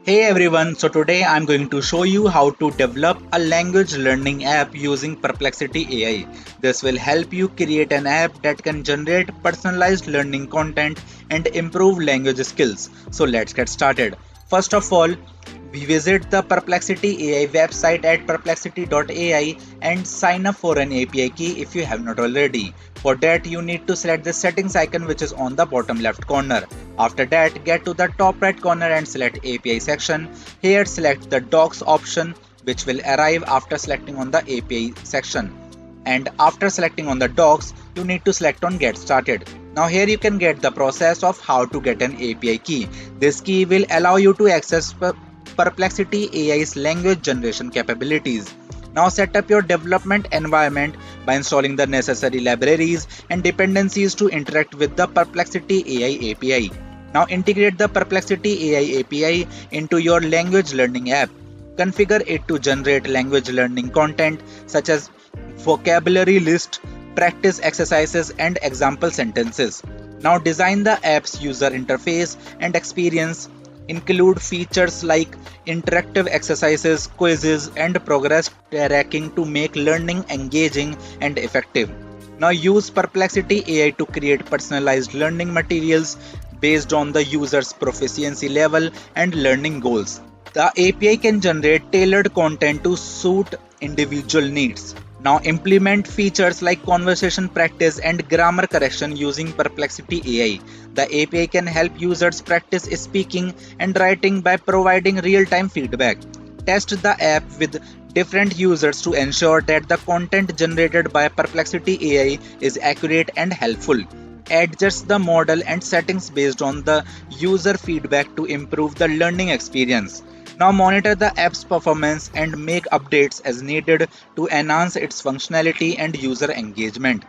Hey everyone, so today I'm going to show you how to develop a language learning app using Perplexity AI. This will help you create an app that can generate personalized learning content and improve language skills. So let's get started. First of all, we visit the Perplexity AI website at perplexity.ai and sign up for an API key if you have not already. For that, you need to select the settings icon which is on the bottom left corner. After that, get to the top right corner and select API section. Here, select the docs option which will arrive after selecting on the API section. And after selecting on the docs, you need to select on get started. Now here you can get the process of how to get an API key. This key will allow you to access Perplexity AI's language generation capabilities. Now set up your development environment by installing the necessary libraries and dependencies to interact with the Perplexity AI API. Now integrate the Perplexity AI API into your language learning app. Configure it to generate language learning content such as vocabulary list, practice exercises, and example sentences. Now design the app's user interface and experience. Include features like interactive exercises, quizzes, and progress tracking to make learning engaging and effective. Now use Perplexity AI to create personalized learning materials based on the user's proficiency level and learning goals. The API can generate tailored content to suit individual needs. Now implement features like conversation practice and grammar correction using Perplexity AI. The API can help users practice speaking and writing by providing real-time feedback. Test the app with different users to ensure that the content generated by Perplexity AI is accurate and helpful. Adjust the model and settings based on the user feedback to improve the learning experience. Now monitor the app's performance and make updates as needed to enhance its functionality and user engagement.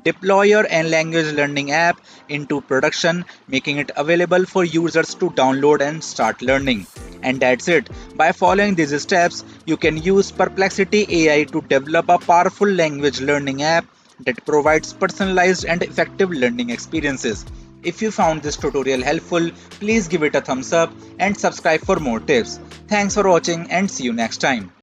Deploy your language learning app into production, making it available for users to download and start learning. And that's it. By following these steps, you can use Perplexity AI to develop a powerful language learning app that provides personalized and effective learning experiences. If you found this tutorial helpful, please give it a thumbs up and subscribe for more tips. Thanks for watching and see you next time.